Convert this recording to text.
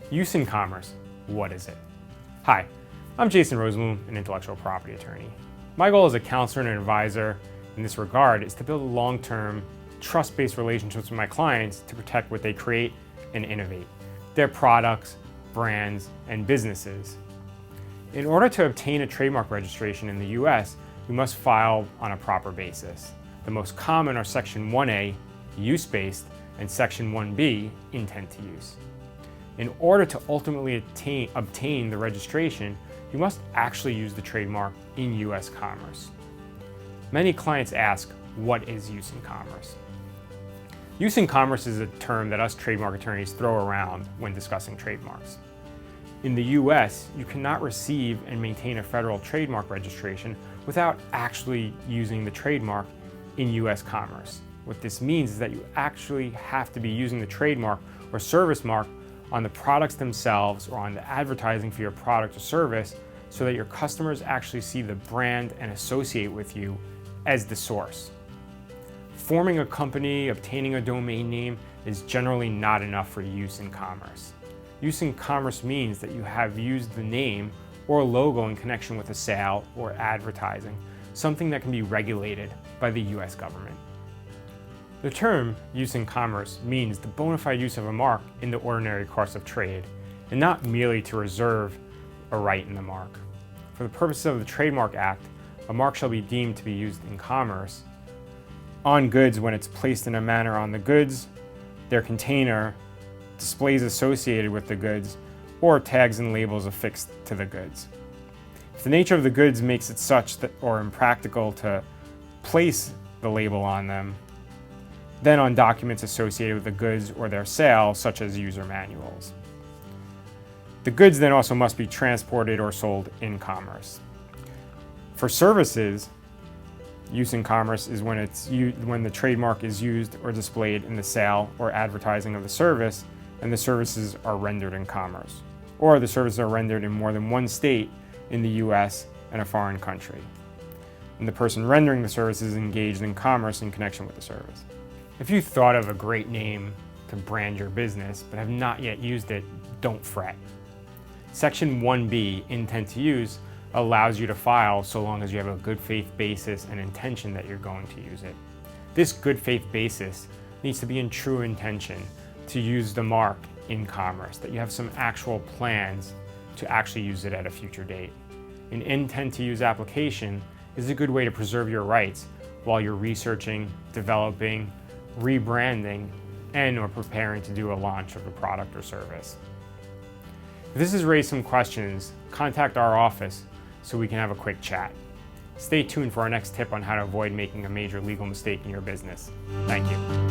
Use in commerce, what is it? Hi, I'm Jason Rosenblum, an intellectual property attorney. My goal as a counselor and an advisor in this regard is to build long-term, trust-based relationships with my clients to protect what they create and innovate, their products, brands, and businesses. In order to obtain a trademark registration in the US, you must file on a proper basis. The most common are Section 1A, use-based, and Section 1B, intent to use. In order to ultimately obtain the registration, you must actually use the trademark in US commerce. Many clients ask, what is use in commerce? Use in commerce is a term that us trademark attorneys throw around when discussing trademarks. In the US, you cannot receive and maintain a federal trademark registration without actually using the trademark in US commerce. What this means is that you actually have to be using the trademark or service mark on the products themselves or on the advertising for your product or service so that your customers actually see the brand and associate with you as the source. Forming a company, obtaining a domain name is generally not enough for use in commerce. Use in commerce means that you have used the name or logo in connection with a sale or advertising, something that can be regulated by the US government. The term use in commerce means the bona fide use of a mark in the ordinary course of trade, and not merely to reserve a right in the mark. For the purposes of the Trademark Act, a mark shall be deemed to be used in commerce on goods when it's placed in a manner on the goods, their container, displays associated with the goods, or tags and labels affixed to the goods. If the nature of the goods makes it such that or impractical to place the label on them, then on documents associated with the goods or their sale, such as user manuals. The goods then also must be transported or sold in commerce. For services, use in commerce is when the trademark is used or displayed in the sale or advertising of the service, and the services are rendered in commerce, or the services are rendered in more than one state in the US and a foreign country, and the person rendering the service is engaged in commerce in connection with the service. If you thought of a great name to brand your business but have not yet used it, don't fret. Section 1B, intent to use, allows you to file so long as you have a good faith basis and intention that you're going to use it. This good faith basis needs to be in true intention to use the mark in commerce, that you have some actual plans to actually use it at a future date. An intent to use application is a good way to preserve your rights while you're researching, developing, rebranding, and or preparing to do a launch of a product or service. If this has raised some questions, contact our office so we can have a quick chat. Stay tuned for our next tip on how to avoid making a major legal mistake in your business. Thank you.